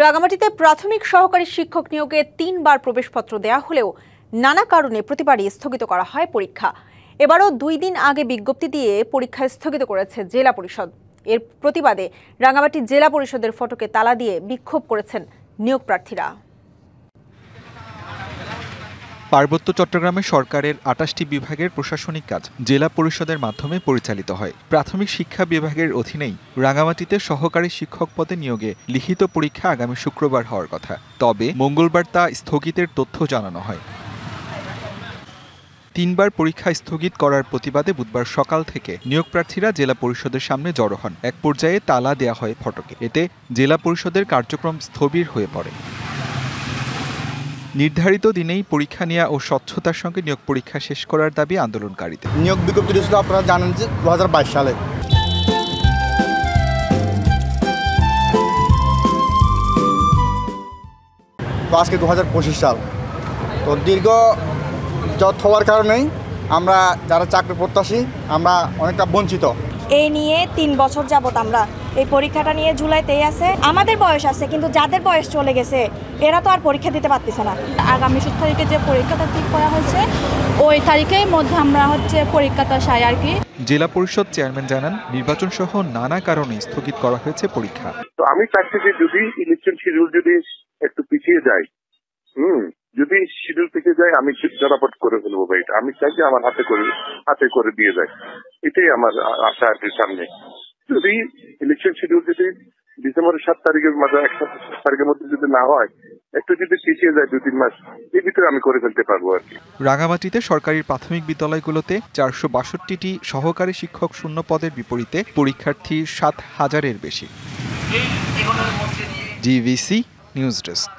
রাঙামাটিতে প্রাথমিক সহকারী শিক্ষক নিয়োগে 3 বার প্রবেশপত্র দেয়া হলেও নানা কারণে প্রতিবারই স্থগিত করা হয় পরীক্ষা। এবারও 2 দিন আগে বিজ্ঞপ্তি দিয়ে পরীক্ষা স্থগিত করেছে জেলা পরিষদ। এর প্রতিবাদে রাঙামাটি জেলা পরিষদের ফটকে তালা দিয়ে বিক্ষোভ করেছেন নিয়োগ প্রার্থীরা। পার্বত্য চট্টগ্রামে সরকারের 28টি বিভাগের প্রশাসনিক কাজ জেলা পরিষদের মাধ্যমে পরিচালিত হয়। প্রাথমিক শিক্ষা বিভাগের অধীনেই রাঙামাটিতে সহকারী শিক্ষক পদে নিয়োগে লিখিত পরীক্ষা আগামী শুক্রবার হওয়ার কথা। তবে মঙ্গলবার তা স্থগিতের তথ্য জানানো হয়। 3 বার পরীক্ষা স্থগিত করার প্রতিবাদে বুধবার সকাল থেকে নিয়োগ প্রার্থীরা জেলা পরিষদের সামনে জড়ো হন। এক পর্যায়ে তালা দেয়া হয় ফটকে। এতে জেলা পরিষদের কার্যক্রম স্থবির হয়ে পড়ে। নির্ধারিত দিনেই পরীক্ষা নেওয়া ও স্বচ্ছতার সঙ্গে নিয়োগ পরীক্ষা শেষ করার দাবি আন্দোলনকারীদের। নিয়োগ বিজ্ঞপ্তি ছিল আপনারা জানেন যে 2022 সালে। তো আজকে 2025 সাল। তো দীর্ঘ জট হওয়ার কারণেই আমরা যারা চাকরি প্রত্যাশী আমরা অনেকটা বঞ্চিত। এই নিয়ে 3 বছর যাবত আমরা এই পরীক্ষাটা নিয়ে জুলাইতেই আছে। আমাদের বয়স আছে, কিন্তু যাদের বয়স চলে গেছে এরা তো আর পরীক্ষা দিতে পারতেছে না। আগামী 7 তারিখে যে পরীক্ষাটা ঠিক করা হয়েছে ওই তারিখের মধ্যে আমরা পরীক্ষাটা চাই আর কি। জেলা পরিষদ চেয়ারম্যান জানান, নির্বাচন সহ নানা কারণে স্থগিত করা হয়েছে পরীক্ষা। তো আমি চাচ্ছি যে যদি ইলেকশন শিডিউল যদি একটু পিছিয়ে যায়, যদি শিডিউল পিছিয়ে যায় আমি জনপট করে ফেলবো ভাই। আমি চাই যে আমার হাতে করে দিয়ে যায়, এটাই আমার আশা আর কি। সামনে যদি ইলেকশন শিডিউল যদি ডিসেম্বরের 7 তারিখের মধ্যে 7 তারিখের মধ্যে যদি না হয়, একটু যদি পিছিয়ে যায় 2-3 মাস, এর ভিতরে আমি করে ফেলতে পারবো আর কি। রাঙামাটিতে সরকারি প্রাথমিক বিদ্যালয়গুলোতে 462টি সহকারী শিক্ষক শূন্য পদের বিপরীতে পরীক্ষার্থী 7,000-এর বেশি। DVC news desk.